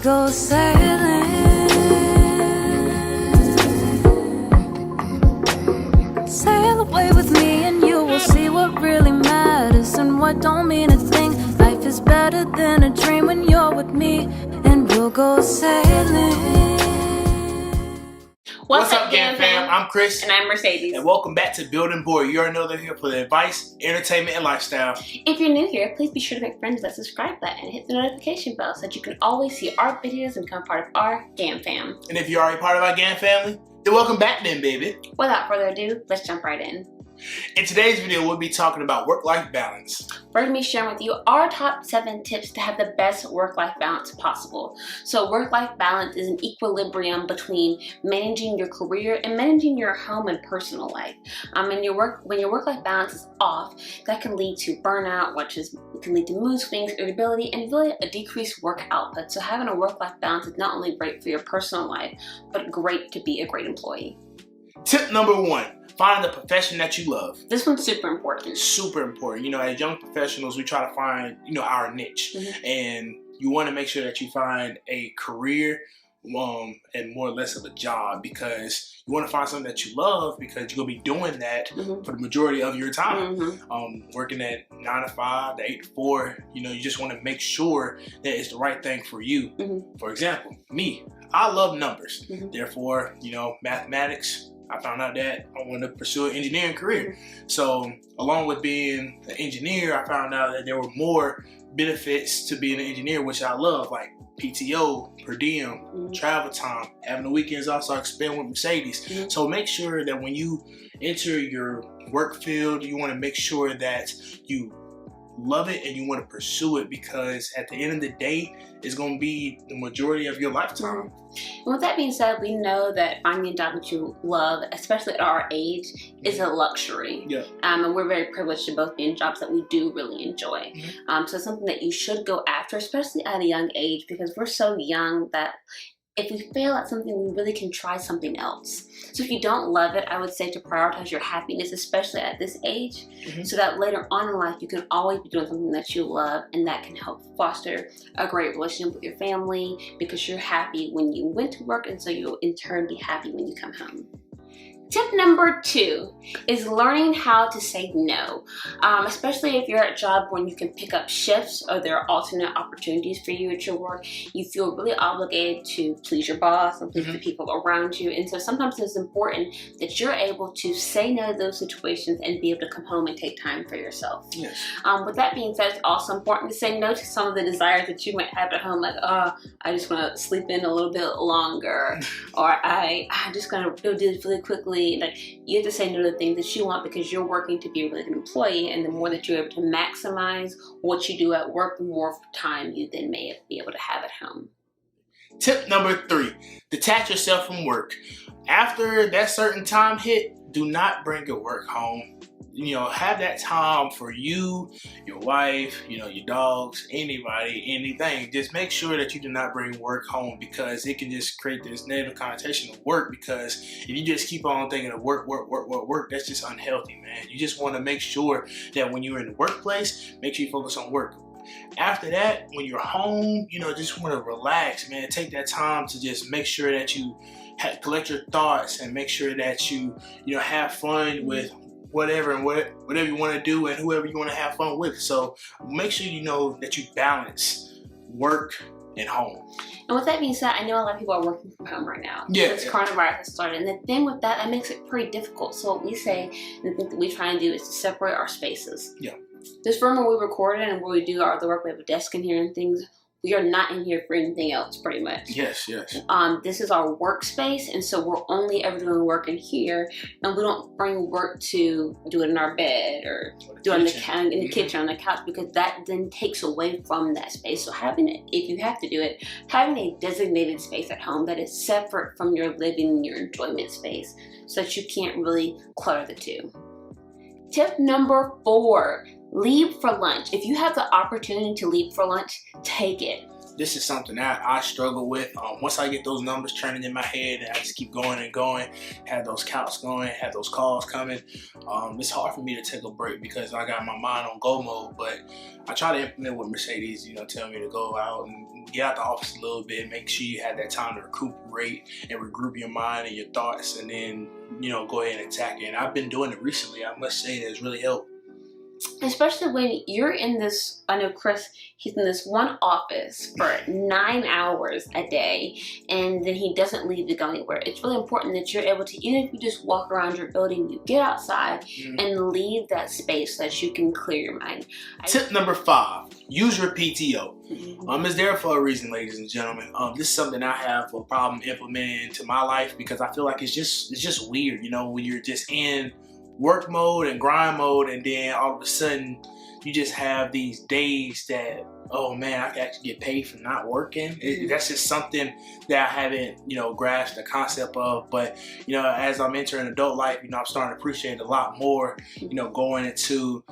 go sailing. Sail away with me and you will see what really matters and what don't mean a thing. Life is better than a dream when you're with me, and we'll go sailing. What's up, GAM fam? I'm Chris. And I'm Mercedes. And welcome back to Building Board. You already know they're here for the advice, entertainment, and lifestyle. If you're new here, please be sure to make friends with that subscribe button and hit the notification bell so that you can always see our videos and become part of our GAM fam. And if you're already part of our GAM family, then welcome back then, baby. Without further ado, let's jump right in. In today's video, we'll be talking about work-life balance. We're going to be sharing with you our top 7 tips to have the best work-life balance possible. So work-life balance is an equilibrium between managing your career and managing your home and personal life. When your work-life balance is off, that can lead to burnout, can lead to mood swings, irritability, and really a decreased work output. So having a work-life balance is not only great for your personal life, but great to be a great employee. Tip number 1. Find the profession that you love. This one's super important. Super important. You know, as young professionals, we try to find, our niche. And you want to make sure that you find a career and more or less of a job, because you want to find something that you love, because you're going to be doing that for the majority of your time. Working at 9 to 5, to 8 to 4, you just want to make sure that it's the right thing for you. For example, me, I love numbers. Therefore, mathematics, I found out that I wanted to pursue an engineering career. So along with being an engineer, I found out that there were more benefits to being an engineer, which I love, like PTO, per diem, travel time, having the weekends also I spend with Mercedes. So make sure that when you enter your work field, you want to make sure that you love it and you want to pursue it, because at the end of the day, it's going to be the majority of your lifetime. And with that being said, we know that finding a job that you love, especially at our age, is a luxury. And we're very privileged to both be in jobs that we do really enjoy. So it's something that you should go after, especially at a young age, because we're so young that if we fail at something, we really can try something else. So if you don't love it, I would say to prioritize your happiness, especially at this age, so that later on in life, you can always be doing something that you love, and that can help foster a great relationship with your family, because you're happy when you went to work, and so you'll in turn be happy when you come home. Tip number 2 is learning how to say no, especially if you're at a job when you can pick up shifts or there are alternate opportunities for you at your work. You feel really obligated to please your boss and please the people around you, and so sometimes it's important that you're able to say no to those situations and be able to come home and take time for yourself. With that being said, it's also important to say no to some of the desires that you might have at home, like, oh, I just want to sleep in a little bit longer, or I'm just going to do this really quickly. Like, you have to say no to the things that you want, because you're working to be a really good employee, and the more that you're able to maximize what you do at work, the more time you then may be able to have at home. Tip number 3, detach yourself from work. After that certain time hit, do not bring your work home. Have that time for you, your wife, your dogs, anybody, anything. Just make sure that you do not bring work home, because it can just create this negative connotation of work, because if you just keep on thinking of work, that's just unhealthy, man. You just want to make sure that when you're in the workplace, make sure you focus on work. After that, when you're home, just want to relax, man. Take that time to just make sure that you collect your thoughts and make sure that you have fun with whatever you want to do and whoever you want to have fun with. So make sure that you balance work and home. And with that being said, I know a lot of people are working from home right now since coronavirus has started. And the thing with that makes it pretty difficult. So what we say, the thing that we try and do, is to separate our spaces. This room where we record in and where we do our other work, we have a desk in here and things. We are not in here for anything else, pretty much. Yes. This is our workspace, and so we're only ever doing work in here, and we don't bring work to do it in our bed or do it in the kitchen on the couch, because that then takes away from that space. So if you have to do it, having a designated space at home that is separate from your living and your enjoyment space, so that you can't really clutter the two. Tip number 4. Leave for lunch. If you have the opportunity to leave for lunch, take it. This is something that I struggle with. Once I get those numbers turning in my head and I just keep going and going, have those counts going, have those calls coming, it's hard for me to take a break because I got my mind on go mode. But I try to implement what Mercedes, tell me to go out and get out the office a little bit, make sure you have that time to recuperate and regroup your mind and your thoughts, and then, you know, go ahead and attack it. And I've been doing it recently. I must say that it's really helped. Especially when you're in this, I know Chris, he's in this one office for 9 hours a day, and then he doesn't leave to go anywhere. It's really important that you're able to, even if you just walk around your building, you get outside and leave that space so that you can clear your mind. Tip number 5, use your PTO. It's there for a reason, ladies and gentlemen. This is something I have a problem implementing into my life because I feel like it's just weird, you know, when you're just in work mode and grind mode, and then all of a sudden you just have these days that, oh man, I can actually get paid for not working. That's just something that I haven't, you know, grasped the concept of. But, you know, as I'm entering adult life, you know, I'm starting to appreciate it a lot more, you know, going into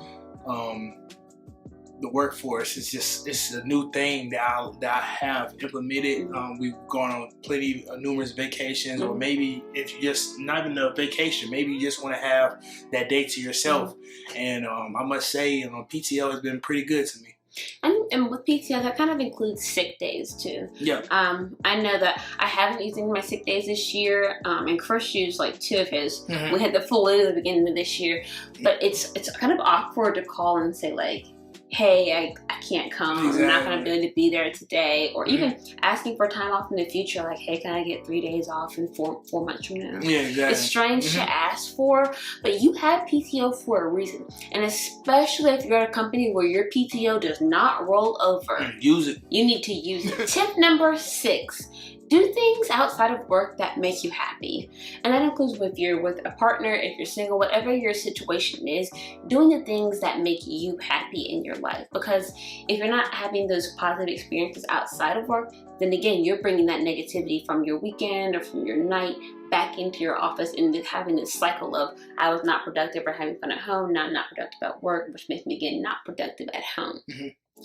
the workforce. It's a new thing that I have implemented. We've gone on numerous vacations, or maybe if you just not even a vacation, maybe you just want to have that day to yourself. And I must say, PTO has been pretty good to me. And with PTO, that kind of includes sick days too. Yeah. I know that I haven't used any of my sick days this year, and Chris used like 2 of his. We had the flu at the beginning of this year, but it's kind of awkward to call and say like, hey, I can't come, I'm not going to be able to be there today, or even asking for time off in the future, like, hey, can I get 3 days off in 4 months from now? Yeah, exactly. It's strange to ask for, but you have PTO for a reason, and especially if you're at a company where your PTO does not roll over, use it. You need to use it. Tip number 6. Do things outside of work that make you happy. And that includes if you're with a partner, if you're single, whatever your situation is, doing the things that make you happy in your life. Because if you're not having those positive experiences outside of work, then again, you're bringing that negativity from your weekend or from your night back into your office, and just having this cycle of, I was not productive or having fun at home, now I'm not productive at work, which makes me again not productive at home.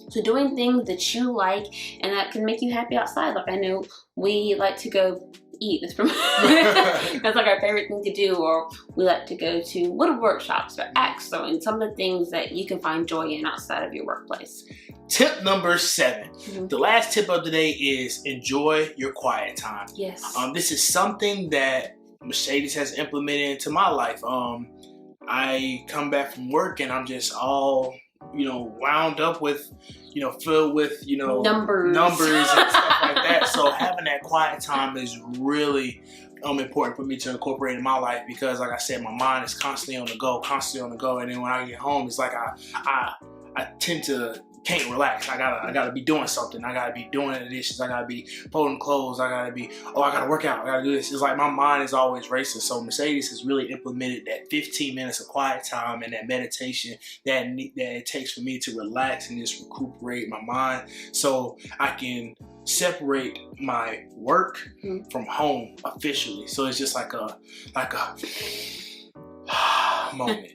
So doing things that you like and that can make you happy outside. Like I know we like to go eat. That's like our favorite thing to do. Or we like to go to wood workshops or axe throwing. Some of the things that you can find joy in outside of your workplace. Tip number 7. The last tip of the day is enjoy your quiet time. Yes. This is something that Mercedes has implemented into my life. I come back from work and I'm just all, you know, wound up with, you know, filled with, you know, numbers and stuff like that. So having that quiet time is really important for me to incorporate in my life, because like I said, my mind is constantly on the go, and then when I get home, it's like I tend to can't relax. I gotta be doing something. I gotta be doing the dishes. I gotta be folding clothes. I gotta work out. I gotta do this. It's like my mind is always racing. So Mercedes has really implemented that 15 minutes of quiet time and that meditation that it takes for me to relax and just recuperate my mind, so I can separate my work from home officially. So it's just like a moment.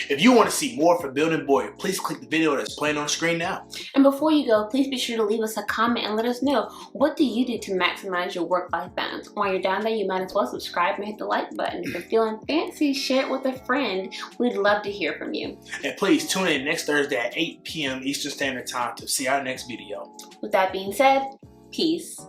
If you want to see more from Building Boyer, please click the video that's playing on screen now. And before you go, please be sure to leave us a comment and let us know, what do you do to maximize your work-life balance? While you're down there, you might as well subscribe and hit the like button. If you're feeling fancy, share it with a friend. We'd love to hear from you. And please tune in next Thursday at 8 p.m. Eastern Standard Time to see our next video. With that being said, peace.